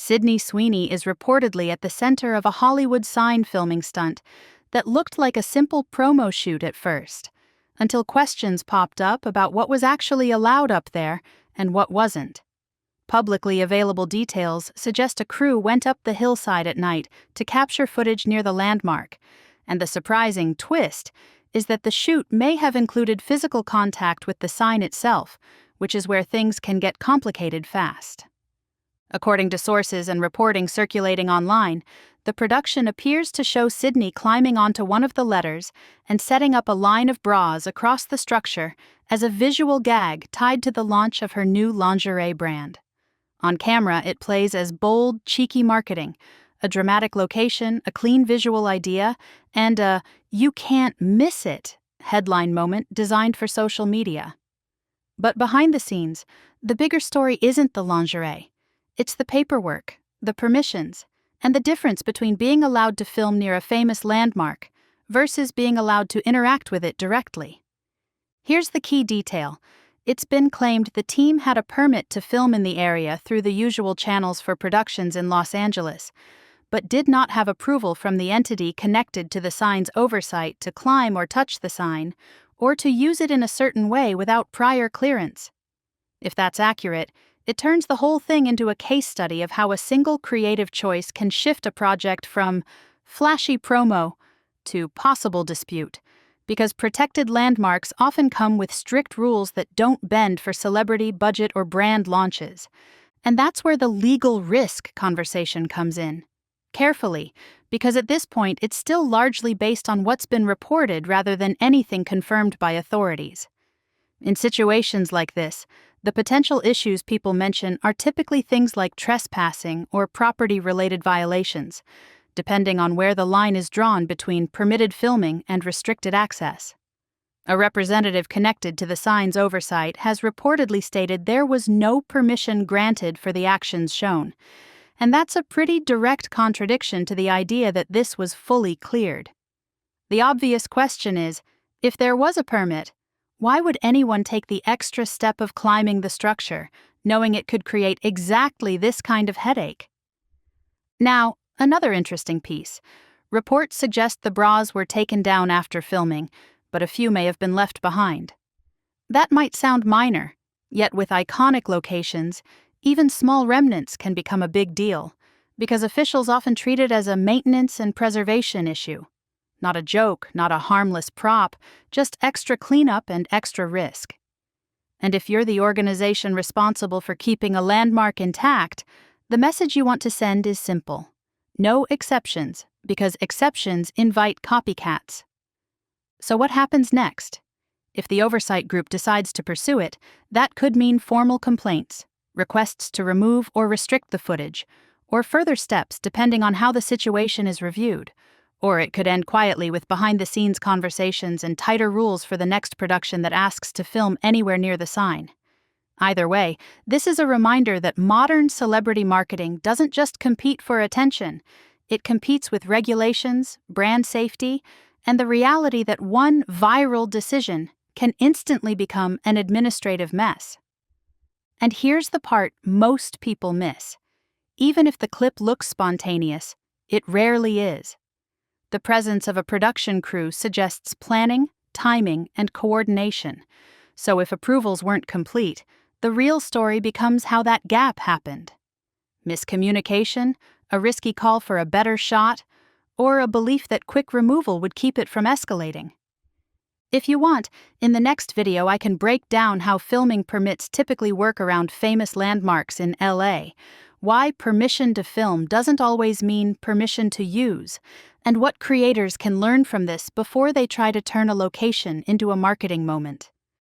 Sydney Sweeney is reportedly at the center of a Hollywood sign filming stunt that looked like a simple promo shoot at first, until questions popped up about what was actually allowed up there and what wasn't. Publicly available details suggest a crew went up the hillside at night to capture footage near the landmark, and the surprising twist is that the shoot may have included physical contact with the sign itself, which is where things can get complicated fast. According to sources and reporting circulating online, the production appears to show Sydney climbing onto one of the letters and setting up a line of bras across the structure as a visual gag tied to the launch of her new lingerie brand. On camera, it plays as bold, cheeky marketing, a dramatic location, a clean visual idea, and a "you can't miss it" headline moment designed for social media. But behind the scenes, the bigger story isn't the lingerie. It's the paperwork, the permissions, and the difference between being allowed to film near a famous landmark versus being allowed to interact with it directly. Here's the key detail. It's been claimed the team had a permit to film in the area through the usual channels for productions in Los Angeles, but did not have approval from the entity connected to the sign's oversight to climb or touch the sign, or to use it in a certain way without prior clearance. If that's accurate, it turns the whole thing into a case study of how a single creative choice can shift a project from flashy promo to possible dispute, because protected landmarks often come with strict rules that don't bend for celebrity, budget, or brand launches. And that's where the legal risk conversation comes in. Carefully, because at this point it's still largely based on what's been reported rather than anything confirmed by authorities. In situations like this, the potential issues people mention are typically things like trespassing or property-related violations, depending on where the line is drawn between permitted filming and restricted access. A representative connected to the sign's oversight has reportedly stated there was no permission granted for the actions shown, and that's a pretty direct contradiction to the idea that this was fully cleared. The obvious question is, if there was a permit, why would anyone take the extra step of climbing the structure, knowing it could create exactly this kind of headache? Now, another interesting piece. Reports suggest the bras were taken down after filming, but a few may have been left behind. That might sound minor, yet with iconic locations, even small remnants can become a big deal, because officials often treat it as a maintenance and preservation issue. Not a joke, not a harmless prop, just extra cleanup and extra risk. And if you're the organization responsible for keeping a landmark intact, the message you want to send is simple. No exceptions, because exceptions invite copycats. So what happens next? If the oversight group decides to pursue it, that could mean formal complaints, requests to remove or restrict the footage, or further steps depending on how the situation is reviewed. Or it could end quietly with behind-the-scenes conversations and tighter rules for the next production that asks to film anywhere near the sign. Either way, this is a reminder that modern celebrity marketing doesn't just compete for attention. It competes with regulations, brand safety, and the reality that one viral decision can instantly become an administrative mess. And here's the part most people miss. Even if the clip looks spontaneous, it rarely is. The presence of a production crew suggests planning, timing, and coordination. So if approvals weren't complete, the real story becomes how that gap happened. Miscommunication, a risky call for a better shot, or a belief that quick removal would keep it from escalating. If you want, in the next video I can break down how filming permits typically work around famous landmarks in LA, why permission to film doesn't always mean permission to use, and what creators can learn from this before they try to turn a location into a marketing moment.